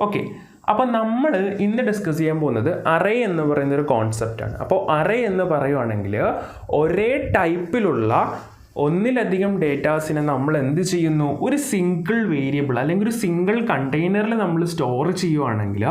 Okay, അപ്പോൾ നമ്മൾ ഇന്ന് ഡിസ്കസ് ചെയ്യാൻ പോകുന്നത് അറേ എന്ന് പറയുന്നൊരു കോൺസെപ്റ്റാണ്. അപ്പോൾ അറേ എന്ന് പറയുവാണെങ്കിൽ ഒരേ ടൈപ്പിലുള്ള ഒന്നിലധികം ഡേറ്റാസിനെ നമ്മൾ എന്ത് ചെയ്യുന്നു, ഒരു സിംഗിൾ വേരിയബിൾ അല്ലെങ്കിൽ ഒരു സിംഗിൾ കണ്ടെയ്നറിൽ നമ്മൾ സ്റ്റോർ ചെയ്യുവാണെങ്കിൽ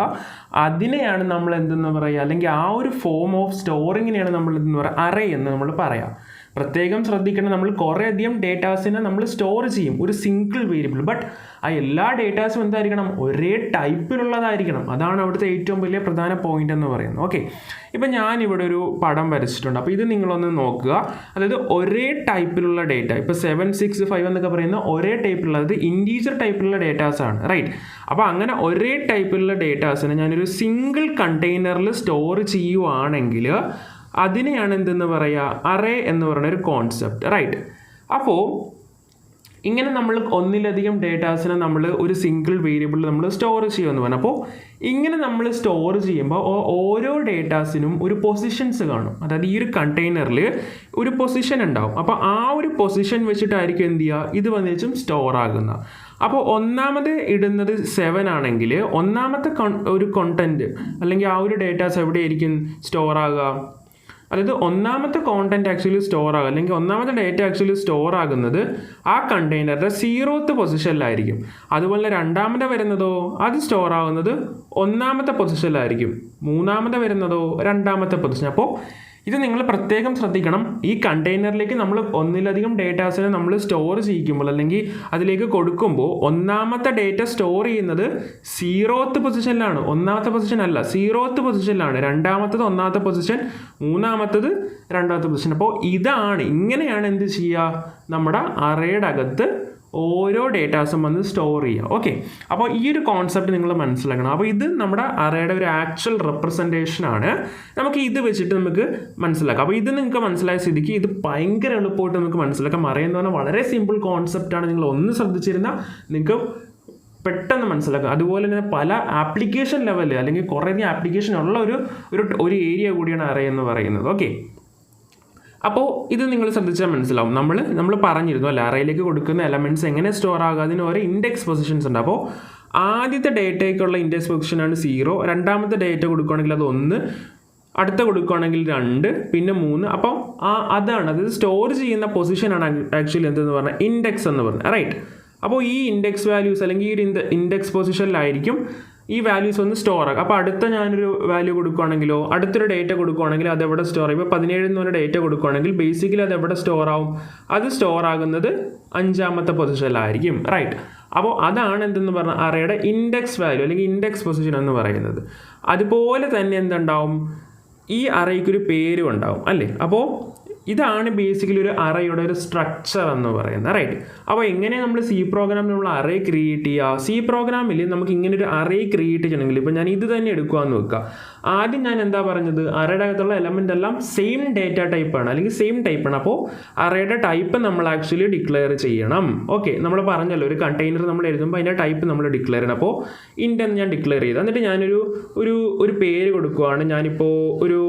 അതിനെയാണ് നമ്മൾ എന്തെന്ന് പറയുക, അല്ലെങ്കിൽ ആ ഒരു ഫോം ഓഫ് സ്റ്റോറിങ്ങിനെയാണ് നമ്മൾ എന്തെന്ന് പറയുക, അറേ എന്ന് നമ്മൾ പറയാം. പ്രത്യേകം ശ്രദ്ധിക്കണം, നമ്മൾ കുറേയധികം ഡേറ്റാസിനെ നമ്മൾ സ്റ്റോർ ചെയ്യും ഒരു സിംഗിൾ വേരിയബിൾ. ബട്ട് ആ എല്ലാ ഡേറ്റാസും എന്തായിരിക്കണം, ഒരേ ടൈപ്പിലുള്ളതായിരിക്കണം. അതാണ് അവിടുത്തെ ഏറ്റവും വലിയ പ്രധാന പോയിന്റ് എന്ന് പറയുന്നത്. ഓക്കെ, ഇപ്പം ഞാനിവിടെ ഒരു പടം വരച്ചിട്ടുണ്ട്. അപ്പോൾ ഇത് നിങ്ങളൊന്ന് നോക്കുക. അതായത് ഒരേ ടൈപ്പിലുള്ള ഡേറ്റ, ഇപ്പോൾ 765 എന്നൊക്കെ പറയുന്ന ഒരേ ടൈപ്പിലുള്ള, അതായത് ഇൻറ്റീജർ ടൈപ്പിലുള്ള ഡേറ്റാസാണ്, റൈറ്റ്. അപ്പോൾ അങ്ങനെ ഒരേ ടൈപ്പിലുള്ള ഡേറ്റാസിനെ ഞാനൊരു സിംഗിൾ കണ്ടെയ്നറിൽ സ്റ്റോർ ചെയ്യുവാണെങ്കിൽ അതിനെയാണ് എന്തെന്ന് പറയുക, അറേ എന്ന് പറയുന്ന ഒരു കോൺസെപ്റ്റ്, റൈറ്റ്. അപ്പോൾ ഇങ്ങനെ നമ്മൾ ഒന്നിലധികം ഡേറ്റാസിനെ നമ്മൾ ഒരു സിംഗിൾ വേരിയബിളിൽ നമ്മൾ സ്റ്റോർ ചെയ്യുമെന്ന് പറഞ്ഞു. അപ്പോൾ ഇങ്ങനെ നമ്മൾ സ്റ്റോർ ചെയ്യുമ്പോൾ ഓരോ ഡേറ്റാസിനും ഒരു പൊസിഷൻസ് കാണും. അതായത് ഈ ഒരു കണ്ടെയ്നറിൽ ഒരു പൊസിഷൻ ഉണ്ടാവും. അപ്പോൾ ആ ഒരു പൊസിഷൻ വെച്ചിട്ടായിരിക്കും എന്ത് ചെയ്യുക, ഇത് വന്നിച്ചും സ്റ്റോർ ആകുന്നത്. അപ്പോൾ ഒന്നാമത് ഇടുന്നത് 7 ആണെങ്കിൽ ഒന്നാമത്തെ ഒരു കോണ്ടൻറ്റ് അല്ലെങ്കിൽ ആ ഒരു ഡേറ്റാസ് എവിടെയായിരിക്കും സ്റ്റോർ ആകുക, അതായത് ഒന്നാമത്തെ കോണ്ടൻറ്റ് ആക്ച്വലി സ്റ്റോർ ആകുക അല്ലെങ്കിൽ ഒന്നാമത്തെ ഡേറ്റ ആക്ച്വലി സ്റ്റോർ ആകുന്നത് ആ കണ്ടെയ്നറുടെ 0th പൊസിഷനിലായിരിക്കും. അതുപോലെ രണ്ടാമത്തെ വരുന്നതോ അത് സ്റ്റോർ ആകുന്നത് 1ാമത്തെ പൊസിഷനിലായിരിക്കും. മൂന്നാമത്തെ വരുന്നതോ 2ാമത്തെ പൊസിഷൻ. അപ്പോൾ ഇത് നിങ്ങൾ പ്രത്യേകം ശ്രദ്ധിക്കണം. ഈ കണ്ടെയ്നറിലേക്ക് നമ്മൾ ഒന്നിലധികം ഡേറ്റാസിനെ നമ്മൾ സ്റ്റോർ ചെയ്യിക്കുമ്പോൾ അല്ലെങ്കിൽ അതിലേക്ക് കൊടുക്കുമ്പോൾ ഒന്നാമത്തെ ഡേറ്റ സ്റ്റോർ ചെയ്യുന്നത് 0th പൊസിഷനിലാണ്, 1ാമത്തെ പൊസിഷൻ അല്ല, 0th പൊസിഷനിലാണ്. രണ്ടാമത്തത് 1ാമത്തെ പൊസിഷൻ, മൂന്നാമത്തത് 2ാമത്തെ പൊസിഷൻ. അപ്പോൾ ഇങ്ങനെയാണ് എന്ത് ചെയ്യുക, നമ്മുടെ അറേയുടെ അകത്ത് ഓരോ ഡേറ്റാസും വന്ന് സ്റ്റോർ ചെയ്യുക. ഓക്കെ, അപ്പോൾ ഈ ഒരു കോൺസെപ്റ്റ് നിങ്ങൾ മനസ്സിലാക്കണം. അപ്പോൾ ഇത് നമ്മുടെ അറേയുടെ ഒരു ആക്ച്വൽ റെപ്രസെൻറ്റേഷനാണ്. നമുക്ക് ഇത് വെച്ചിട്ട് നമുക്ക് മനസ്സിലാക്കാം. അപ്പോൾ ഇത് നിങ്ങൾക്ക് മനസ്സിലായ സ്ഥിതിക്ക് ഇത് ഭയങ്കര എളുപ്പമായിട്ട് നമുക്ക് മനസ്സിലാക്കാം. അറേ എന്ന് പറഞ്ഞാൽ വളരെ സിമ്പിൾ കോൺസെപ്റ്റാണ്. നിങ്ങൾ ഒന്ന് ശ്രദ്ധിച്ചിരുന്നാൽ നിങ്ങൾക്ക് പെട്ടെന്ന് മനസ്സിലാക്കാം. അതുപോലെ തന്നെ പല ആപ്ലിക്കേഷൻ ലെവലിൽ അല്ലെങ്കിൽ കുറേയധികം ആപ്ലിക്കേഷൻ ഉള്ള ഒരു ഏരിയ കൂടിയാണ് അറേ എന്ന് പറയുന്നത്. ഓക്കെ, അപ്പോൾ ഇത് നിങ്ങൾ ശ്രദ്ധിച്ചാൽ മനസ്സിലാവും. നമ്മൾ പറഞ്ഞിരുന്നു അല്ല, അറേയിലേക്ക് കൊടുക്കുന്ന എലമെൻറ്റ്സ് എങ്ങനെ സ്റ്റോർ ആകുക, അതിന് ഓരോ ഇൻഡെക്സ് പൊസിഷൻസ് ഉണ്ട്. അപ്പോൾ ആദ്യത്തെ ഡേറ്റയ്ക്കുള്ള ഇൻഡെക്സ് പൊസിഷനാണ് 0, രണ്ടാമത്തെ ഡേറ്റ കൊടുക്കുകയാണെങ്കിൽ അത് 1, അടുത്ത കൊടുക്കുകയാണെങ്കിൽ 2, പിന്നെ 3. അപ്പോൾ അതായത് സ്റ്റോർ ചെയ്യുന്ന പൊസിഷനാണ് ആക്ച്വലി എന്തെന്ന് പറഞ്ഞാൽ ഇൻഡെക്സ് എന്ന് പറഞ്ഞാൽ, റൈറ്റ്. അപ്പോൾ ഈ ഇൻഡെക്സ് വാല്യൂസ് അല്ലെങ്കിൽ ഈ ഇൻഡെക്സ് പൊസിഷനിലായിരിക്കും ഈ വാല്യൂസ് ഒന്ന് സ്റ്റോർ ആകും. അപ്പോൾ അടുത്ത ഞാനൊരു വാല്യൂ കൊടുക്കുകയാണെങ്കിലോ അടുത്തൊരു ഡേറ്റ കൊടുക്കുകയാണെങ്കിൽ അത് എവിടെ സ്റ്റോർ ചെയ്യും. ഇപ്പോൾ 17 എന്നൊരു ഡേറ്റ കൊടുക്കുകയാണെങ്കിൽ ബേസിക്കലി അത് എവിടെ സ്റ്റോർ ആവും, അത് സ്റ്റോർ ആകുന്നത് 5ാമത്തെ പൊസിഷനിലായിരിക്കും, റൈറ്റ്. അപ്പോൾ അതാണ് എന്തെന്ന് പറഞ്ഞാൽ അറേയുടെ ഇൻഡെക്സ് വാല്യൂ അല്ലെങ്കിൽ ഇൻഡെക്സ് പൊസിഷൻ എന്ന് പറയുന്നത്. അതുപോലെ തന്നെ എന്തുണ്ടാവും, ഈ അറേക്കൊരു പേരും ഉണ്ടാവും അല്ലേ. അപ്പോൾ ഇതാണ് ബേസിക്കലി ഒരു അറേയുടെ ഒരു സ്ട്രക്ചർ എന്ന് പറയുന്നത്, റൈറ്റ്. അപ്പോൾ എങ്ങനെ നമ്മൾ സി പ്രോഗ്രാമിൽ നമ്മൾ അറേ ക്രിയേറ്റ് ചെയ്യുക, സി പ്രോഗ്രാമിൽ നമുക്ക് ഇങ്ങനെ ഒരു അറേ ക്രിയേറ്റ് ചെയ്യണമെങ്കിൽ ഇപ്പോൾ ഞാൻ ഇത് തന്നെ എടുക്കുകയെന്ന് വെക്കുക. ആദ്യം ഞാൻ എന്താ പറഞ്ഞത്, അറേയുടെ അകത്തുള്ള എലമെൻ്റ് എല്ലാം സെയിം ഡേറ്റ ടൈപ്പാണ് അല്ലെങ്കിൽ സെയിം ടൈപ്പാണ്. അപ്പോൾ അറേയുടെ ടൈപ്പ് നമ്മൾ ആക്ച്വലി ഡിക്ലെയർ ചെയ്യണം. ഓക്കെ, നമ്മൾ പറഞ്ഞല്ലോ ഒരു കണ്ടെയ്നർ നമ്മൾ എഴുതുമ്പോൾ അതിൻ്റെ ടൈപ്പ് നമ്മൾ ഡിക്ലെയർ ചെയ്യണം. അപ്പോൾ ഇൻ്റെന്ന് ഞാൻ ഡിക്ലെയർ ചെയ്തു, എന്നിട്ട് ഞാനൊരു ഒരു പേര് കൊടുക്കുകയാണ്. ഞാനിപ്പോൾ ഒരു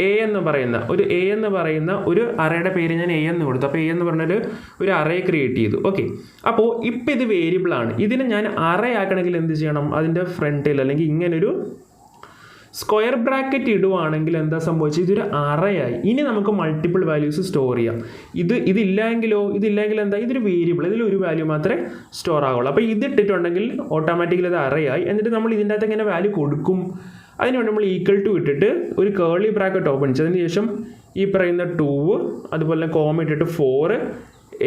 എ എന്ന് പറയുന്ന ഒരു അറേയുടെ പേര് ഞാൻ എ എന്ന് കൊടുത്തു. അപ്പോൾ എ എന്ന് പറഞ്ഞൊരു ഒരു അറേ ക്രിയേറ്റ് ചെയ്തു. ഓക്കെ, അപ്പോൾ ഇപ്പം ഇത് വേരിയബിളാണ്. ഇതിനെ ഞാൻ അറേ ആക്കണമെങ്കിൽ എന്ത് ചെയ്യണം, അതിൻ്റെ ഫ്രണ്ടിൽ അല്ലെങ്കിൽ ഇങ്ങനൊരു സ്ക്വയർ ബ്രാക്കറ്റ് ഇടുവാണെങ്കിൽ എന്താ സംഭവിച്ചത്, ഇതൊരു അറേയായി. ഇനി നമുക്ക് മൾട്ടിപ്പിൾ വാല്യൂസ് സ്റ്റോർ ചെയ്യാം. ഇതില്ലെങ്കിൽ എന്താ, ഇതൊരു വേരിയബിൾ, ഇതിലൊരു വാല്യൂ മാത്രമേ സ്റ്റോർ ആവുള്ളൂ. അപ്പോൾ ഇതിട്ടിട്ടുണ്ടെങ്കിൽ ഓട്ടോമാറ്റിക്കലി അത് അറേയായി. എന്നിട്ട് നമ്മൾ ഇതിൻ്റെ അകത്ത് എങ്ങനെ വാല്യൂ കൊടുക്കും, അതിനുവേണ്ടി നമ്മൾ ഈക്വൽ ടു ഇട്ടിട്ട് ഒരു കേർലി ബ്രാക്കറ്റ് ഓപ്പൺ ചെയ്ത് അതിന് ശേഷം ഈ പറയുന്ന 2, അതുപോലെ തന്നെ കോമ ഇട്ടിട്ട് 4,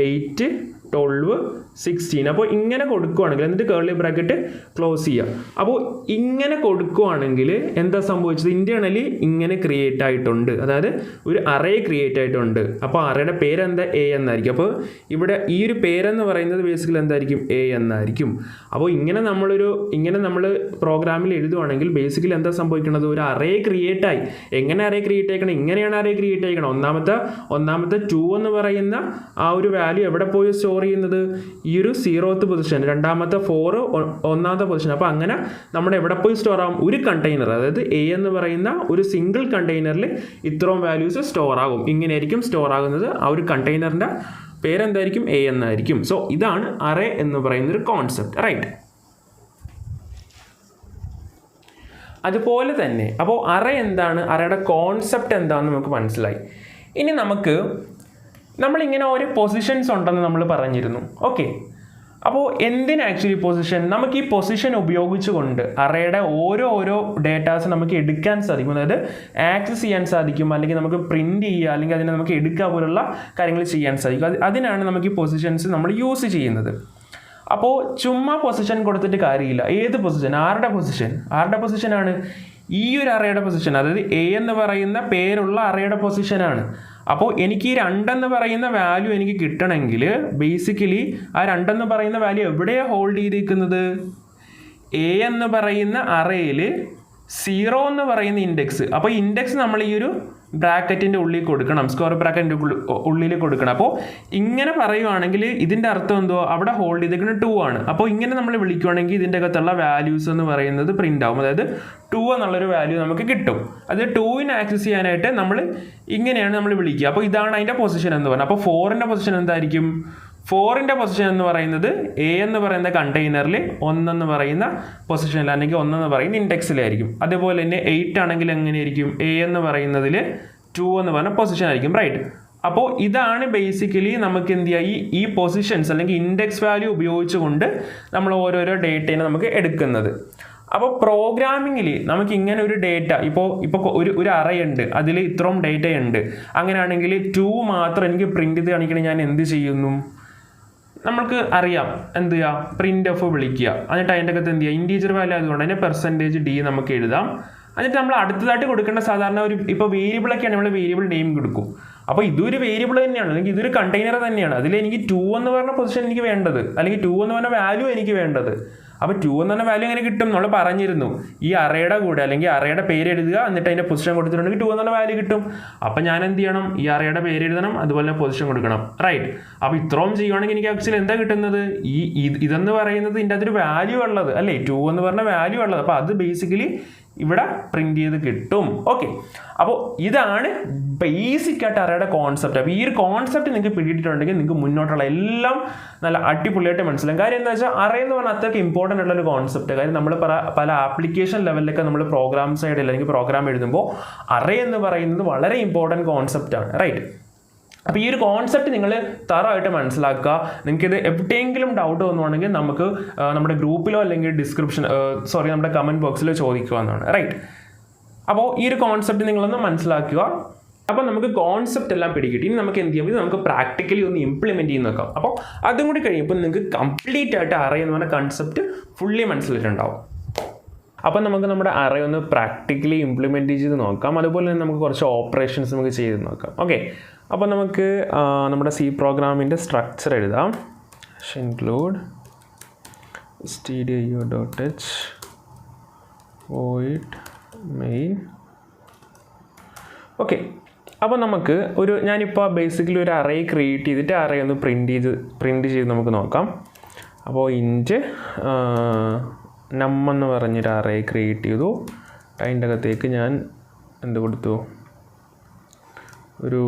8, 12, 16. അപ്പോൾ ഇങ്ങനെ കൊടുക്കുകയാണെങ്കിൽ എന്നിട്ട് കേർലി ബ്രാക്കറ്റ് ക്ലോസ് ചെയ്യുക. അപ്പോൾ ഇങ്ങനെ കൊടുക്കുകയാണെങ്കിൽ എന്താ സംഭവിച്ചത്, ഇൻറ്റേർണലി ഇങ്ങനെ ക്രിയേറ്റ് ആയിട്ടുണ്ട്, അതായത് ഒരു അറേ ക്രിയേറ്റ് ആയിട്ടുണ്ട്. അപ്പോൾ അറേയുടെ പേരെന്താ, എ എന്നായിരിക്കും. അപ്പോൾ ഇവിടെ ഈ ഒരു പേരെന്ന് പറയുന്നത് ബേസിക്കലി എന്തായിരിക്കും, എ എന്നായിരിക്കും. അപ്പോൾ ഇങ്ങനെ നമ്മൾ പ്രോഗ്രാമിൽ എഴുതുവാണെങ്കിൽ ബേസിക്കലി എന്താ സംഭവിക്കുന്നത്, ഒരു അറേ ക്രിയേറ്റ് ആയി. എങ്ങനെ അറേ ക്രിയേറ്റ് ആയിക്കണം, ഇങ്ങനെയാണ് അറേ ക്രിയേറ്റ് ആയിക്കണം. ഒന്നാമത്തെ 2 എന്ന് പറയുന്ന ആ ഒരു വാല്യൂ എവിടെ പോയി സ്റ്റോർ ചെയ്യുന്നത്, ഈ ഒരു 0th പൊസിഷൻ, രണ്ടാമത്തെ 4 1ാമത്തെ പൊസിഷൻ. അപ്പോൾ അങ്ങനെ നമ്മുടെ എവിടെ പോയി സ്റ്റോർ ആകും, ഒരു കണ്ടെയ്നർ, അതായത് എ എന്ന് പറയുന്ന ഒരു സിംഗിൾ കണ്ടെയ്നറിൽ ഇത്രയും വാല്യൂസ് സ്റ്റോർ ആകും. ഇങ്ങനെയായിരിക്കും സ്റ്റോർ ആകുന്നത്. ആ ഒരു കണ്ടെയ്നറിൻ്റെ പേരെന്തായിരിക്കും, എ എന്നായിരിക്കും. സോ ഇതാണ് അറേ എന്ന് പറയുന്നൊരു കോൺസെപ്റ്റ്, റൈറ്റ്. അതുപോലെ തന്നെ അപ്പോൾ അറേ എന്താണ്, അറേയുടെ കോൺസെപ്റ്റ് എന്താണെന്ന് നമുക്ക് മനസ്സിലായി. ഇനി നമ്മളിങ്ങനെ ഓരോ പൊസിഷൻസ് ഉണ്ടെന്ന് നമ്മൾ പറഞ്ഞിരുന്നു. ഓക്കെ, അപ്പോൾ എന്തിന് ആക്ച്വലി പൊസിഷൻ? നമുക്ക് ഈ പൊസിഷൻ ഉപയോഗിച്ചുകൊണ്ട് അറേയുടെ ഓരോ ഡേറ്റാസ് നമുക്ക് എടുക്കാൻ സാധിക്കും, അതായത് ആക്സസ് ചെയ്യാൻ സാധിക്കും, അല്ലെങ്കിൽ നമുക്ക് പ്രിൻറ്റ് ചെയ്യുക, അല്ലെങ്കിൽ അതിനെ നമുക്ക് എടുക്കുക പോലുള്ള കാര്യങ്ങൾ ചെയ്യാൻ സാധിക്കും. അതിനാണ് നമുക്ക് ഈ പൊസിഷൻസ് നമ്മൾ യൂസ് ചെയ്യുന്നത്. അപ്പോൾ ചുമ്മാ പൊസിഷൻ കൊടുത്തിട്ട് കാര്യമില്ല. ഏത് പൊസിഷൻ? ആരുടെ പൊസിഷനാണ്? ഈ ഒരു അറേയുടെ പൊസിഷൻ, അതായത് എ എന്ന് പറയുന്ന പേരുള്ള അറേയുടെ പൊസിഷനാണ്. അപ്പോൾ എനിക്ക് ഈ 2 എന്ന് പറയുന്ന വാല്യൂ എനിക്ക് കിട്ടണമെങ്കിൽ ബേസിക്കലി ആ 2 എന്ന് പറയുന്ന വാല്യൂ എവിടെയാണ് ഹോൾഡ് ചെയ്തിരിക്കുന്നത്? എ എന്ന് പറയുന്ന അറേയിൽ 0 എന്ന് പറയുന്ന ഇൻഡെക്സ്. അപ്പോൾ ഇൻഡെക്സ് നമ്മൾ ഈ ഒരു ബ്രാക്കറ്റിൻ്റെ ഉള്ളിൽ കൊടുക്കണം, സ്ക്വയർ ബ്രാക്കറ്റിൻ്റെ ഉള്ളിൽ കൊടുക്കണം. അപ്പോൾ ഇങ്ങനെ പറയുവാണെങ്കിൽ ഇതിൻ്റെ അർത്ഥം എന്തോ, അവിടെ ഹോൾഡ് ചെയ്തിരിക്കുന്നത് 2 ആണ്. അപ്പോൾ ഇങ്ങനെ നമ്മൾ വിളിക്കുകയാണെങ്കിൽ ഇതിൻ്റെ അകത്തുള്ള വാല്യൂസ് എന്ന് പറയുന്നത് പ്രിൻ്റ് ആവും, അതായത് 2 എന്നുള്ളൊരു വാല്യൂ നമുക്ക് കിട്ടും. അത് 2ന് ആക്സസ് ചെയ്യാനായിട്ട് ഇങ്ങനെയാണ് നമ്മൾ വിളിക്കുക. അപ്പോൾ ഇതാണ് അതിൻ്റെ പൊസിഷൻ എന്ന് പറയുന്നത്. അപ്പോൾ 4ൻ്റെ പൊസിഷൻ എന്തായിരിക്കും? 4ൻ്റെ പൊസിഷൻ എന്ന് പറയുന്നത് എ എന്ന് പറയുന്ന കണ്ടെയ്നറിൽ 1 എന്ന് പറയുന്ന പൊസിഷനിൽ, അല്ലെങ്കിൽ 1 എന്ന് പറയുന്ന ഇൻഡെക്സിലായിരിക്കും. അതേപോലെ തന്നെ 8 ആണെങ്കിൽ എങ്ങനെയായിരിക്കും? എ എന്ന് പറയുന്നതിൽ 2 എന്ന് പറഞ്ഞ പൊസിഷൻ ആയിരിക്കും, റൈറ്റ്? അപ്പോൾ ഇതാണ് ബേസിക്കലി നമുക്ക് എന്ത് ചെയ്യുക, ഈ പൊസിഷൻസ് അല്ലെങ്കിൽ ഇൻഡെക്സ് വാല്യൂ ഉപയോഗിച്ചുകൊണ്ട് നമ്മൾ ഓരോരോ ഡേറ്റേനെ നമുക്ക് എടുക്കുന്നത്. അപ്പോൾ പ്രോഗ്രാമിങ്ങിൽ നമുക്ക് ഇങ്ങനെ ഒരു ഡേറ്റ, ഇപ്പോൾ ഒരു അറേ ഉണ്ട്, അതിൽ ഇത്രയും ഡേറ്റ ഉണ്ട്. അങ്ങനെയാണെങ്കിൽ 2 മാത്രം എനിക്ക് പ്രിൻ്റ് ചെയ്ത് കാണിക്കണമെങ്കിൽ ഞാൻ എന്ത് ചെയ്യുന്നു? നമ്മൾക്ക് അറിയാം എന്ത് ചെയ്യുക, പ്രിൻ്റ് എഫ് വിളിക്കുക, എന്നിട്ട് അതിൻ്റെ അകത്ത് എന്ത് ചെയ്യുക, ഇൻറ്റീജർ വാല്യൂ ആയതുകൊണ്ട് അതിൻ്റെ %d നമുക്ക് എഴുതാം. എന്നിട്ട് നമ്മൾ അടുത്തതായിട്ട് കൊടുക്കേണ്ട സാധാരണ ഇപ്പോൾ വേരിയബിളൊക്കെയാണ്, നമ്മൾ വേരിയബിൾ നെയിം കൊടുക്കും. അപ്പോൾ ഇതൊരു വേരിയബിൾ തന്നെയാണ്, അല്ലെങ്കിൽ ഇതൊരു കണ്ടെയ്നർ തന്നെയാണ്. അതിൽ എനിക്ക് 2 എന്ന് പറഞ്ഞ പൊസിഷൻ എനിക്ക് വേണ്ടത്, അല്ലെങ്കിൽ 2 എന്ന് പറഞ്ഞ വാല്യൂ എനിക്ക് വേണ്ടത്. അപ്പോൾ 2 എന്ന് പറഞ്ഞ വാല്യൂ എങ്ങനെ കിട്ടും? നമ്മൾ പറഞ്ഞിരുന്നു, ഈ അറേയുടെ കൂടെ അല്ലെങ്കിൽ അറേയുടെ പേര് എഴുതുക, എന്നിട്ട് അതിൻ്റെ പൊസിഷൻ കൊടുത്തിട്ടുണ്ടെങ്കിൽ 2 എന്ന് പറഞ്ഞ വാല്യൂ കിട്ടും. അപ്പോൾ ഞാൻ എന്ത് ചെയ്യണം? ഈ അറേയുടെ പേര് എഴുതണം, അതുപോലെ തന്നെ പൊസിഷൻ കൊടുക്കണം, റൈറ്റ്? അപ്പോൾ ഇത്രയും ചെയ്യുവാണെങ്കിൽ എനിക്ക് ആക്ച്വലി എന്താ കിട്ടുന്നത്? ഇതെന്ന് പറയുന്നത് ഇതിൻ്റെ അതൊരു വാല്യൂ ഉള്ളത് അല്ലേ, 2 എന്ന് പറഞ്ഞ വാല്യൂ ഉള്ളത്. അപ്പോൾ അത് ബേസിക്കലി ഇവിടെ പ്രിന്റ് ചെയ്ത് കിട്ടും. ഓക്കെ, അപ്പോൾ ഇതാണ് ബേസിക് ആയിട്ട് അറേയുടെ കോൺസെപ്റ്റ്. അപ്പോൾ ഈ ഒരു കോൺസെപ്റ്റ് നിങ്ങൾക്ക് പിടിയിട്ടുണ്ടെങ്കിൽ നിങ്ങൾക്ക് മുന്നോട്ടുള്ള എല്ലാം നല്ല അടിപൊളിയായിട്ട് മനസ്സിലാവും. കാര്യം എന്താ വെച്ചാൽ അറേ എന്ന് പറഞ്ഞാൽ അത്രയ്ക്ക് ഇമ്പോർട്ടൻ്റ് ഉള്ളൊരു കോൺസെപ്റ്റ്. കാര്യം നമ്മൾ പല ആപ്ലിക്കേഷൻ ലെവലിലൊക്കെ നമ്മൾ പ്രോഗ്രാം സൈഡിൽ അല്ലെങ്കിൽ പ്രോഗ്രാം എഴുതുമ്പോൾ അറേ എന്ന് പറയുന്നത് വളരെ ഇമ്പോർട്ടൻറ്റ് കോൺസെപ്റ്റാണ്, റൈറ്റ്? അപ്പോൾ ഈ ഒരു കോൺസെപ്റ്റ് നിങ്ങൾ തറവായിട്ട് മനസ്സിലാക്കുക. നിങ്ങൾക്കിത് എവിടെയെങ്കിലും ഡൗട്ട് വന്നുവാണെങ്കിൽ നമുക്ക് നമ്മുടെ ഗ്രൂപ്പിലോ അല്ലെങ്കിൽ നമ്മുടെ കമൻറ്റ് ബോക്സിലോ ചോദിക്കുക എന്നാണ്, റൈറ്റ്? അപ്പോൾ ഈ ഒരു കോൺസെപ്റ്റ് നിങ്ങളൊന്ന് മനസ്സിലാക്കുക. അപ്പോൾ നമുക്ക് കോൺസെപ്റ്റ് എല്ലാം പിടികിട്ടി. ഇനി നമുക്ക് എന്ത് ചെയ്യാം? ഇത് നമുക്ക് പ്രാക്ടിക്കലി ഒന്ന് ഇംപ്ലിമെൻറ്റ് ചെയ്ത് നോക്കാം. അപ്പോൾ അതും കൂടി കഴിയുമ്പോൾ നിങ്ങൾക്ക് കംപ്ലീറ്റ് ആയിട്ട് അറേ എന്ന് പറഞ്ഞ കൺസെപ്റ്റ് ഫുള്ളി മനസ്സിലായിട്ടുണ്ടാവും. അപ്പോൾ നമുക്ക് നമ്മുടെ അറേ ഒന്ന് പ്രാക്ടിക്കലി ഇംപ്ലിമെൻറ്റ് ചെയ്ത് നോക്കാം. അതുപോലെ തന്നെ നമുക്ക് കുറച്ച് ഓപ്പറേഷൻസ് നമുക്ക് ചെയ്ത് നോക്കാം. ഓക്കെ, അപ്പോൾ നമുക്ക് നമ്മുടെ C പ്രോഗ്രാമിൻ്റെ സ്ട്രക്ചർ എഴുതാം. include stdio.h void main. Okay, അപ്പോൾ നമുക്ക് ഞാനിപ്പോൾ ബേസിക്കലി ഒരു അറേ ക്രിയേറ്റ് ചെയ്തിട്ട് അറേ ഒന്ന് പ്രിൻറ്റ് ചെയ്ത് നമുക്ക് നോക്കാം. അപ്പോൾ ഇൻറ്റ് നം എന്ന് പറഞ്ഞൊരു അറേ ക്രിയേറ്റ് ചെയ്തു. അതിൻ്റെ അകത്തേക്ക് ഞാൻ എന്ത് കൊടുത്തു? ഒരു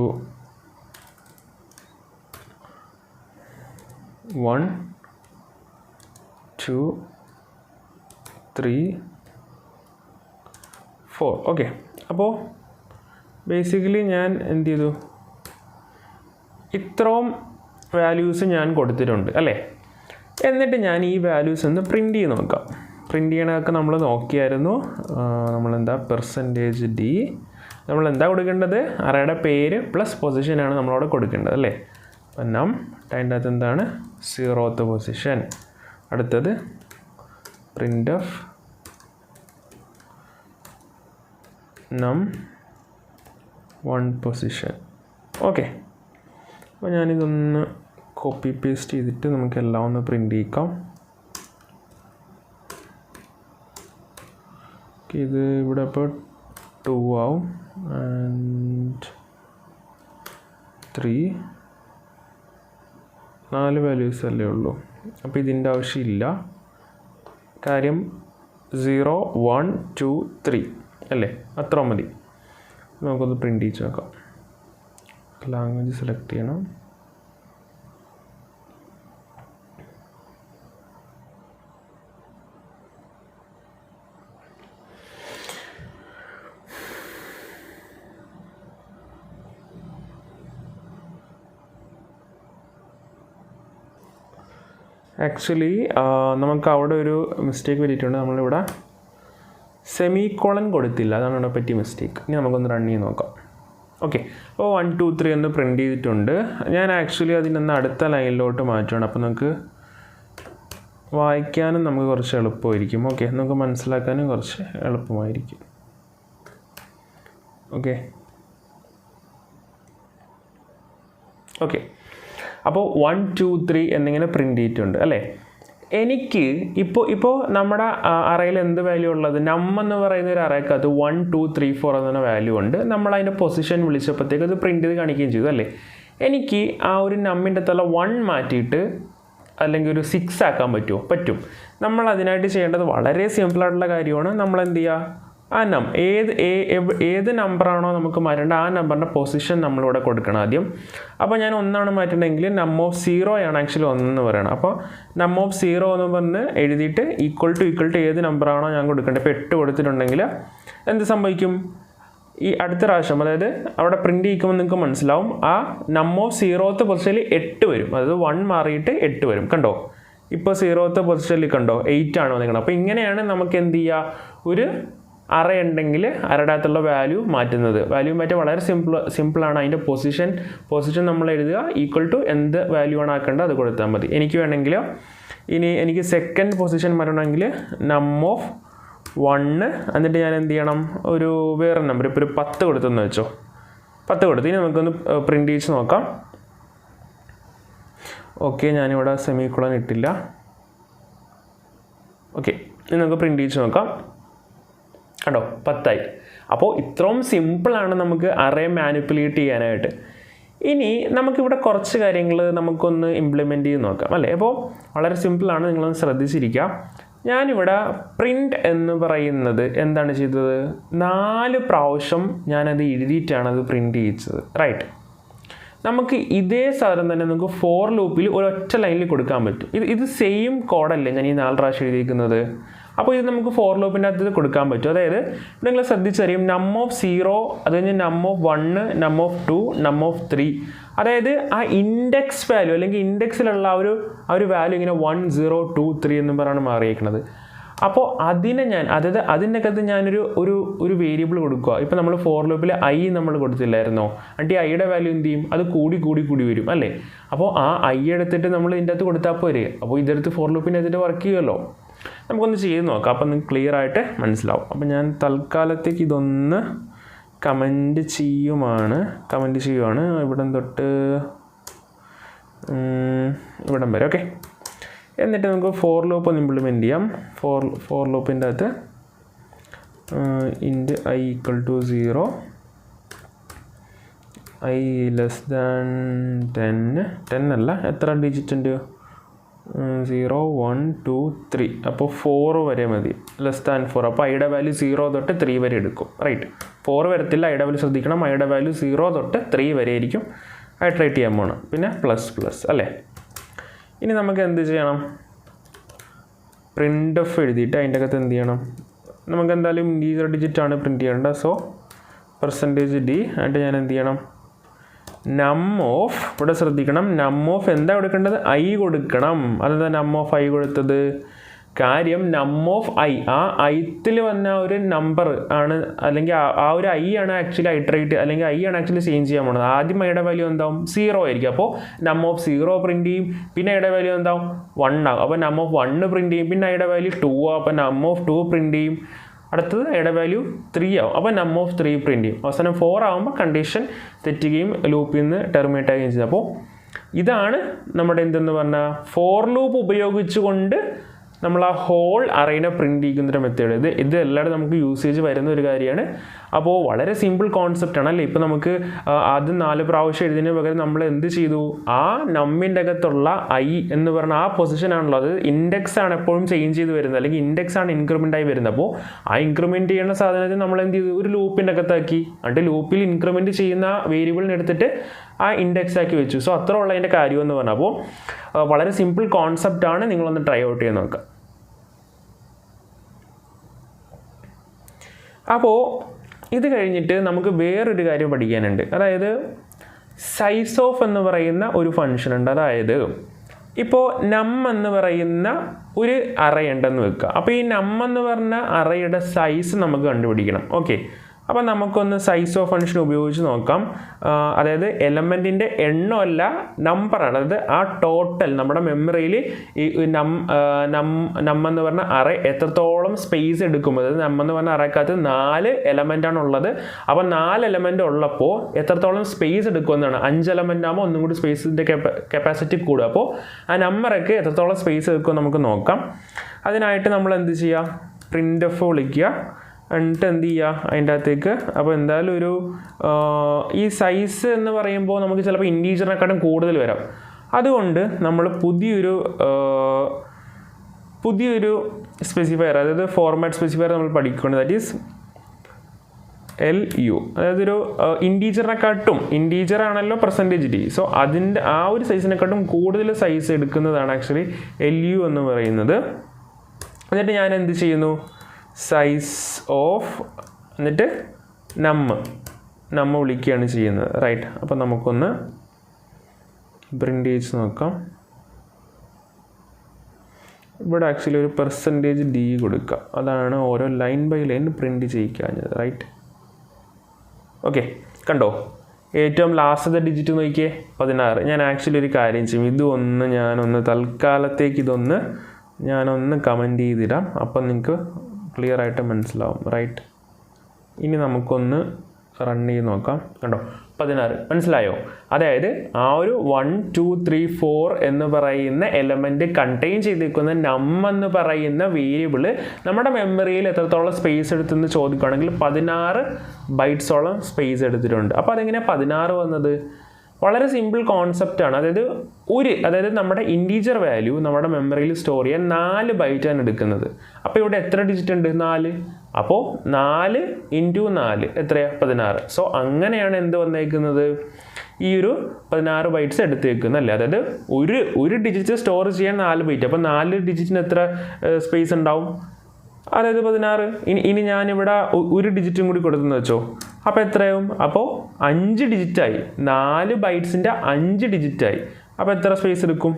1 2 3 4. ഓക്കെ, അപ്പോൾ ബേസിക്കലി ഞാൻ എന്ത് ചെയ്തു? ഇത്രയും വാല്യൂസ് ഞാൻ കൊടുത്തിട്ടുണ്ട് അല്ലേ? എന്നിട്ട് ഞാൻ ഈ വാല്യൂസ് ഒന്ന് പ്രിൻറ്റ് ചെയ്ത് നോക്കാം. പ്രിൻറ്റ് ചെയ്യണതൊക്കെ നമ്മൾ നോക്കിയായിരുന്നു. നമ്മളെന്താ %d നമ്മളെന്താ കൊടുക്കേണ്ടത്? അറേയുടെ പേര് പ്ലസ് പൊസിഷനാണ് നമ്മളവിടെ കൊടുക്കേണ്ടത് അല്ലേ? അപ്പം നം അതിൻ്റെ അകത്ത് എന്താണ്? 0th position. അടുത്തത് printf നം 1 പൊസിഷൻ. ഓക്കെ, അപ്പോൾ ഞാനിതൊന്ന് കോപ്പി പേസ്റ്റ് ചെയ്തിട്ട് നമുക്കെല്ലാം ഒന്ന് പ്രിൻറ്റ് ചെയ്യിക്കാം. ഇത് ഇവിടെ ഇപ്പോൾ 2 ആവും ആൻഡ് 3 4 വാല്യൂസ് അല്ലേ ഉള്ളൂ. അപ്പോൾ ഇതിൻ്റെ ആവശ്യമില്ല. കാര്യം 0 1 2 3 അല്ലേ? അത്ര മതി. നമുക്കൊന്ന് പ്രിൻറ്റ് ചെയ്ത് നോക്കാം. ലാംഗ്വേജ് സെലക്ട് ചെയ്യണം. ആക്ച്വലി നമുക്ക് അവിടെ ഒരു മിസ്റ്റേക്ക് പറ്റിയിട്ടുണ്ട്. നമ്മളിവിടെ സെമിക്കോളൻ കൊടുത്തില്ല, അതാണ് ഇവിടെ പറ്റിയ മിസ്റ്റേക്ക്. ഇനി നമുക്കൊന്ന് റൺ ചെയ്ത് നോക്കാം. ഓക്കെ, അപ്പോൾ 1 2 3 എന്ന് പ്രിൻ്റ് ചെയ്തിട്ടുണ്ട്. ഞാൻ ആക്ച്വലി അതിനൊന്ന് അടുത്ത ലൈനിലോട്ട് മാറ്റുകയാണ്. അപ്പോൾ നമുക്ക് വായിക്കാനും നമുക്ക് കുറച്ച് എളുപ്പമായിരിക്കും. ഓക്കെ, നമുക്ക് മനസ്സിലാക്കാനും കുറച്ച് എളുപ്പമായിരിക്കും. ഓക്കെ ഓക്കെ അപ്പോൾ 1 2 3 എന്നിങ്ങനെ പ്രിൻ്റ് ചെയ്തിട്ടുണ്ട് അല്ലേ. എനിക്ക് ഇപ്പോൾ നമ്മുടെ അറയിൽ എന്ത് വാല്യൂ ഉള്ളത്? എന്ന് പറയുന്ന ഒരു അറയ്ക്കകത്ത് 1 2 3 4 എന്ന വാല്യൂ ഉണ്ട്. നമ്മൾ അതിൻ്റെ പൊസിഷൻ വിളിച്ചപ്പോഴത്തേക്ക് അത് പ്രിൻ്റ് ചെയ്ത് കാണിക്കുകയും ചെയ്തു അല്ലേ. എനിക്ക് ആ ഒരു നമ്മിൻ്റെ തല 1 മാറ്റിയിട്ട് അല്ലെങ്കിൽ ഒരു 6 ആക്കാൻ പറ്റുമോ? പറ്റും. നമ്മൾ അതിനായിട്ട് ചെയ്യേണ്ടത് വളരെ സിമ്പിളായിട്ടുള്ള കാര്യമാണ്. നമ്മൾ എന്ത് ചെയ്യുക, ആ ഏത് നമ്പറാണോ നമുക്ക് മാറ്റേണ്ടത് ആ നമ്പറിൻ്റെ പൊസിഷൻ നമ്മളിവിടെ കൊടുക്കണം ആദ്യം. അപ്പോൾ ഞാൻ 1 മാറ്റണമെങ്കിൽ num(0) ആണ് ആക്ച്വലി 1 എന്ന് പറയണം. അപ്പോൾ num(0) എന്ന് പറഞ്ഞ് എഴുതിയിട്ട് ഈക്വൽ ടു ഏത് നമ്പറാണോ ഞാൻ കൊടുക്കേണ്ടത്. ഇപ്പോൾ 8 കൊടുത്തിട്ടുണ്ടെങ്കിൽ എന്ത് സംഭവിക്കും? ഈ അടുത്ത പ്രാവശ്യം, അതായത് അവിടെ പ്രിൻ്റ് ചെയ്യിക്കുമ്പോൾ നിങ്ങൾക്ക് മനസ്സിലാവും, ആ num(0th) പൊസിഷനിൽ 8 വരും. അതായത് 1 മാറിയിട്ട് 8 വരും. കണ്ടോ, ഇപ്പോൾ 0th പൊസിഷനിൽ കണ്ടോ 8 ആണ് വന്നിരിക്കുന്നത്. അപ്പോൾ ഇങ്ങനെയാണ് നമുക്ക് എന്ത് ചെയ്യുക, ഒരു അറ ഉണ്ടെങ്കിൽ അറയുടെ അകത്തുള്ള വാല്യൂ മാറ്റുന്നത്. വാല്യൂ മാറ്റാൻ വളരെ സിമ്പിളാണ്. അതിൻ്റെ പൊസിഷൻ നമ്മൾ എഴുതുക, ഈക്വൽ ടു എന്ത് വാല്യൂ ആണ് ആക്കേണ്ടത് അത് കൊടുത്താൽ മതി. എനിക്ക് വേണമെങ്കിൽ എനിക്ക് സെക്കൻഡ് പൊസിഷൻ വരണമെങ്കിൽ num(1) എന്നിട്ട് ഞാൻ എന്ത് ചെയ്യണം, ഒരു വേറെ നമ്പർ, ഇപ്പോൾ ഒരു 10 കൊടുത്തെന്ന് വെച്ചോ. 10 കൊടുത്ത് ഇനി നമുക്കൊന്ന് പ്രിൻ്റ് ചെയ്ത് നോക്കാം. ഓക്കെ, ഞാനിവിടെ സെമിക്കോളൻ ഇട്ടില്ല. ഓക്കെ, ഇനി നമുക്ക് പ്രിൻ്റ് ചെയ്ത് നോക്കാം. കണ്ടോ, 10 ആയി. അപ്പോൾ ഇത്രയും സിമ്പിളാണ് നമുക്ക് അറേ മാനിപ്പുലേറ്റ് ചെയ്യാനായിട്ട്. ഇനി നമുക്കിവിടെ കുറച്ച് കാര്യങ്ങൾ നമുക്കൊന്ന് ഇംപ്ലിമെൻറ്റ് ചെയ്ത് നോക്കാം അല്ലേ. അപ്പോൾ വളരെ സിമ്പിളാണ്, നിങ്ങളൊന്ന് ശ്രദ്ധിച്ചിരിക്കുക. ഞാനിവിടെ പ്രിൻ്റ് എന്ന് പറയുന്നത് എന്താണ് ചെയ്തത്, 4 പ്രാവശ്യം ഞാനത് എഴുതിയിട്ടാണ് അത് പ്രിൻ്റ് ചെയ്യിച്ചത്. റൈറ്റ്. നമുക്ക് ഇതേ സാധനം തന്നെ നമുക്ക് ഫോർ ലൂപ്പിൽ ഒരൊറ്റ ലൈനിൽ കൊടുക്കാൻ പറ്റും. ഇത് സെയിം കോഡല്ലേ ഞാൻ ഈ 4 പ്രാവശ്യം എഴുതിയിരിക്കുന്നത്. അപ്പോൾ ഇത് നമുക്ക് ഫോർ ലൂപ്പിൻ്റെ അകത്ത് കൊടുക്കാൻ പറ്റും. അതായത് നിങ്ങൾ ശ്രദ്ധിച്ചറിയും num(0), അത് കഴിഞ്ഞ് num(1), num(2), num(3). അതായത് ആ ഇൻഡെക്സ് വാല്യൂ അല്ലെങ്കിൽ ഇൻഡെക്സിലുള്ള ആ ഒരു വാല്യൂ ഇങ്ങനെ 1 0 2 3 എന്ന് പറഞ്ഞാണ് മാറിയേക്കുന്നത്. അപ്പോൾ അതിനെ അതായത് അതിൻ്റെ അകത്ത് ഞാനൊരു ഒരു വേരിയബിൾ കൊടുക്കുക. ഇപ്പോൾ നമ്മൾ ഫോർ ലൂപ്പിൽ i നമ്മൾ കൊടുത്തില്ലായിരുന്നോ, എന്നിട്ട് ഐയുടെ വാല്യൂ എന്ത് ചെയ്യും, അത് കൂടി വരും അല്ലേ. അപ്പോൾ ആ i എടുത്തിട്ട് നമ്മൾ ഇതിൻ്റെ അകത്ത് കൊടുത്താൽ പോരെ. അപ്പോൾ ഇതെടുത്ത് ഫോർ ലൂപ്പിൻ്റെ അതിൻ്റെ വർക്ക് ചെയ്യുമല്ലോ. നമുക്കൊന്ന് ചെയ്ത് നോക്കാം, അപ്പം നിങ്ങൾക്ക് ക്ലിയർ ആയിട്ട് മനസ്സിലാവും. അപ്പം ഞാൻ തൽക്കാലത്തേക്ക് ഇതൊന്ന് കമൻറ്റ് ചെയ്യുവാണ്. ഇവിടം തൊട്ട് ഇവിടം വരെ. ഓക്കെ, എന്നിട്ട് നമുക്ക് ഫോർ ലൂപ്പ് ഒന്ന് ഇംപ്ലിമെൻറ്റ് ചെയ്യാം. ഫോർ ലൂപ്പിൻ്റെ അകത്ത് int i equal to 0, i less than 10 അല്ല, എത്ര ഡിജിറ്റ് ഉണ്ട്, 0 1 2 3. അപ്പോൾ 4 വരെ മതി, ലെസ് ദാൻ 4. അപ്പോൾ ഐയുടെ വാല്യൂ 0 തൊട്ട് 3 വരെ എടുക്കും. റൈറ്റ്, 4 വരത്തില്ല, ഐയുടെ വാല്യൂ ശ്രദ്ധിക്കണം. ഐയുടെ വാല്യൂ 0 തൊട്ട് 3 വരെ ആയിരിക്കും ഐട്രേറ്റ് ചെയ്യാൻ പോകണം. പിന്നെ പ്ലസ് അല്ലേ. ഇനി നമുക്ക് എന്ത് ചെയ്യണം, പ്രിൻ്റ് ഓഫ് എഴുതിയിട്ട് അതിൻ്റെ അകത്ത് എന്ത് ചെയ്യണം, നമുക്ക് എന്തായാലും ഇൻറ്റീജർ ഡിജിറ്റാണ് പ്രിൻ്റ് ചെയ്യേണ്ടത്. സോ %d ആയിട്ട് ഞാൻ എന്ത് ചെയ്യണം, num(, ഇവിടെ ശ്രദ്ധിക്കണം, num(, എന്താ കൊടുക്കേണ്ടത്, i കൊടുക്കണം. അതെന്താ num(, i) കൊടുത്തത്, കാര്യം num(, ആ ഐത്തിൽ വന്ന ഒരു നമ്പർ ആണ്, അല്ലെങ്കിൽ ആ ഒരു i ആണ് ആക്ച്വലി ഐട്രേറ്റ്, അല്ലെങ്കിൽ i ആണ് ആക്ച്വലി ചേഞ്ച് ചെയ്യാൻ പോകുന്നത്. ആദ്യം ഐയുടെ വാല്യൂ എന്താവും, 0 ആയിരിക്കും. അപ്പോൾ num(0) പ്രിൻ്റ് ചെയ്യും, പിന്നെ ഐയുടെ വാല്യൂ എന്താവും, 1 ആകും. അപ്പോൾ num(1) പ്രിൻ്റ് ചെയ്യും, പിന്നെ ഐയുടെ വാല്യൂ 2 ആവും. അപ്പോൾ num(2) പ്രിൻ്റ് ചെയ്യും. അടുത്തത് ഐയുടെ വാല്യൂ 3 ആവും. അപ്പോൾ num(3) പ്രിൻ്റ് ചെയ്യും. അവസാനം 4 ആകുമ്പോൾ കണ്ടീഷൻ തെറ്റുകയും ലൂപ്പിൽ നിന്ന് ടെർമിനേറ്റ് ആവുകയും ചെയ്യും. അപ്പോൾ ഇതാണ് നമ്മുടെ എന്തെന്ന് പറഞ്ഞാൽ ഫോർ ലൂപ്പ് ഉപയോഗിച്ചുകൊണ്ട് നമ്മൾ ആ ഹോൾ അറേനെ പ്രിൻ്റ് ചെയ്യുന്നൊരു മെത്തേഡ്. ഇത് എല്ലാവരും നമുക്ക് യൂസേജ് വരുന്ന ഒരു കാര്യമാണ്. അപ്പോൾ വളരെ സിമ്പിൾ കോൺസെപ്റ്റാണ് അല്ലേ. ഇപ്പോൾ നമുക്ക് അത് 4 പ്രാവശ്യം എഴുതിയതിന് പകരം നമ്മൾ എന്ത് ചെയ്തു, ആ നമ്മിൻ്റെ അകത്തുള്ള i എന്ന് പറഞ്ഞാൽ ആ പൊസിഷനാണല്ലോ, അത് ഇൻഡെക്സ് ആണ് എപ്പോഴും ചേഞ്ച് ചെയ്ത് വരുന്നത്, അല്ലെങ്കിൽ ഇൻഡെക്സ് ആണ് ഇൻക്രിമെൻ്റ് ആയി വരുന്നത്. അപ്പോൾ ആ ഇൻക്രിമെൻറ്റ് ചെയ്യുന്ന സാധനത്തിൽ നമ്മൾ എന്ത് ചെയ്തു, ഒരു ലൂപ്പിൻ്റെ അകത്താക്കി, എന്നിട്ട് ലൂപ്പിൽ ഇൻക്രിമെൻറ്റ് ചെയ്യുന്ന വേരിയബിളിനെ എടുത്തിട്ട് ആ ഇൻഡെക്സ് ആക്കി വെച്ചു. സോ അത്ര ഉള്ള അതിൻ്റെ കാര്യം എന്ന് പറഞ്ഞാൽ, അപ്പോൾ വളരെ സിമ്പിൾ കോൺസെപ്റ്റാണ്. നിങ്ങളൊന്ന് ട്രൈ ഔട്ട് ചെയ്ത് നോക്കുക. അപ്പോൾ ഇത് കഴിഞ്ഞിട്ട് നമുക്ക് വേറൊരു കാര്യം പഠിക്കാനുണ്ട്. അതായത് സൈസ് ഓഫ് എന്ന് പറയുന്ന ഒരു ഫംഗ്ഷൻ ഉണ്ട്. അതായത് ഇപ്പോൾ നം എന്ന് പറയുന്ന ഒരു അറേ ഉണ്ടെന്ന് വെക്കുക. അപ്പോൾ ഈ നം എന്ന് പറഞ്ഞ അറേയുടെ സൈസ് നമുക്ക് കണ്ടുപിടിക്കണം. ഓക്കെ, അപ്പോൾ നമുക്കൊന്ന് സൈസ് ഓഫ് ഫംഗ്ഷൻ ഉപയോഗിച്ച് നോക്കാം. അതായത് എലമെൻറ്റിൻ്റെ എണ്ണമല്ല, നമ്പറാണ്. അതായത് ആ ടോട്ടൽ നമ്മുടെ മെമ്മറിയിൽ ഈ നം എന്ന് പറഞ്ഞ അറേ എത്രത്തോളം സ്പേസ് എടുക്കും. അതായത് നം എന്ന് പറഞ്ഞ അറേക്കകത്ത് 4 എലമെൻ്റാണ് ഉള്ളത്. അപ്പോൾ 4 എലമെൻ്റ് ഉള്ളപ്പോൾ എത്രത്തോളം സ്പേസ് എടുക്കുമെന്നാണ്. 5 എലമെൻ്റ് ആകുമ്പോൾ ഒന്നും കൂടി സ്പേസിൻ്റെ കപ്പാസിറ്റി കൂടുക. അപ്പോൾ ആ നമ്പറൊക്കെ എത്രത്തോളം സ്പേസ് എടുക്കുമെന്ന് നമുക്ക് നോക്കാം. അതിനായിട്ട് നമ്മൾ എന്ത് ചെയ്യുക, പ്രിൻ്റ് എഫ് വിളിക്കുക, എന്നിട്ട് എന്ത് ചെയ്യുക അതിൻ്റെ അകത്തേക്ക്. അപ്പോൾ എന്തായാലും ഒരു ഈ സൈസ് എന്ന് പറയുമ്പോൾ നമുക്ക് ചിലപ്പോൾ ഇൻറ്റീജറിനെക്കാട്ടും കൂടുതൽ വരാം. അതുകൊണ്ട് നമ്മൾ പുതിയൊരു സ്പെസിഫയർ, അതായത് ഫോർമാറ്റ് സ്പെസിഫയർ നമ്മൾ പഠിക്കുന്നത്, ദാറ്റ് ഈസ് LU. അതായത് ഒരു ഇൻറ്റീജർ ആണല്ലോ പെർസെൻറ്റേജ് D. സോ അതിൻ്റെ ആ ഒരു സൈസിനെക്കാട്ടും കൂടുതൽ സൈസ് എടുക്കുന്നതാണ് ആക്ച്വലി LU എന്ന് പറയുന്നത്. എന്നിട്ട് ഞാൻ എന്ത് ചെയ്യുന്നു, സൈസ് ഓഫ് എന്നിട്ട് നം വിളിക്കുകയാണ് ചെയ്യുന്നത്. റൈറ്റ്. അപ്പോൾ നമുക്കൊന്ന് പ്രിൻ്റ് ചെയ്ത് നോക്കാം. ഇവിടെ ആക്ച്വലി ഒരു പെർസെൻറ്റേജ് D കൊടുക്കുക. അതാണ് ഓരോ ലൈൻ ബൈ ലൈൻ പ്രിൻ്റ് ചെയ്യിക്കാഞ്ഞത്. റൈറ്റ്. ഓക്കെ, കണ്ടോ ഏറ്റവും ലാസ്റ്റത്തെ ഡിജിറ്റ് നോക്കിയേ 16. ഞാൻ ആക്ച്വലി ഒരു കാര്യം ചെയ്യും, ഞാനൊന്ന് തൽക്കാലത്തേക്ക് ഞാനൊന്ന് കമൻറ്റ് ചെയ്തിടാം. അപ്പം നിങ്ങൾക്ക് ക്ലിയർ ആയിട്ട് മനസ്സിലാവും. റൈറ്റ്. ഇനി നമുക്കൊന്ന് റൺ ചെയ്ത് നോക്കാം. കണ്ടോ 16 മനസ്സിലായോ? അതായത് ആ ഒരു 1 2 3 4 എന്ന് പറയുന്ന എലമെൻറ്റ് കണ്ടെയ്ൻ ചെയ്തിരിക്കുന്ന നം എന്ന് പറയുന്ന വേരിയബിള് നമ്മുടെ മെമ്മറിയിൽ എത്രത്തോളം സ്പേസ് എടുത്തെന്ന് ചോദിക്കുകയാണെങ്കിൽ 16 ബൈറ്റ്സോളം സ്പേസ് എടുത്തിട്ടുണ്ട്. അപ്പോൾ അതെങ്ങനെയാണ് 16 വന്നത്? വളരെ സിമ്പിൾ കോൺസെപ്റ്റാണ്. അതായത് നമ്മുടെ ഇൻറ്റീജർ വാല്യൂ നമ്മുടെ മെമ്മറിയിൽ സ്റ്റോർ ചെയ്യാൻ 4 ബൈറ്റാണ് എടുക്കുന്നത്. അപ്പോൾ ഇവിടെ എത്ര ഡിജിറ്റ് ഉണ്ട്? 4. അപ്പോൾ 4 × 4 എത്രയാ? 16. സോ അങ്ങനെയാണ് എന്ത് വന്നേക്കുന്നത്, ഈ ഒരു 16 ബൈറ്റ്സ് എടുത്തേക്കുന്നത് അല്ലേ. അതായത് ഒരു ഡിജിറ്റ് സ്റ്റോർ ചെയ്യാൻ 4 ബൈറ്റ്. അപ്പോൾ 4 ഡിജിറ്റിന് എത്ര സ്പേസ് ഉണ്ടാവും? അതായത് 16. ഇനി ഞാനിവിടെ ഒരു ഡിജിറ്റും കൂടി കൊടുത്തെന്ന് വെച്ചോ, അപ്പോൾ എത്രയാവും? അപ്പോൾ 5 ഡിജിറ്റായി. 4 ബൈറ്റ്സിൻ്റെ 5 ഡിജിറ്റായി. അപ്പോൾ എത്ര സ്പേസ് എടുക്കും?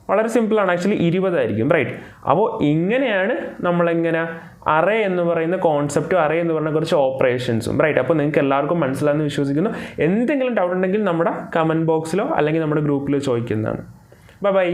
വളരെ സിമ്പിളാണ്, ആക്ച്വലി 20 ആയിരിക്കും. റൈറ്റ്. അപ്പോൾ ഇങ്ങനെയാണ് നമ്മളെങ്ങനെ അറേ എന്ന് പറയുന്ന കോൺസെപ്റ്റും അറേ എന്ന് പറയുന്ന കുറച്ച് ഓപ്പറേഷൻസും. റൈറ്റ്. അപ്പോൾ നിങ്ങൾക്ക് എല്ലാവർക്കും മനസ്സിലായെന്ന് വിശ്വസിക്കുന്നു. എന്തെങ്കിലും ഡൗട്ട് ഉണ്ടെങ്കിൽ നമ്മുടെ കമൻറ്റ് ബോക്സിലോ അല്ലെങ്കിൽ നമ്മുടെ ഗ്രൂപ്പിലോ ചോദിക്കുന്നതാണ്. ബൈ.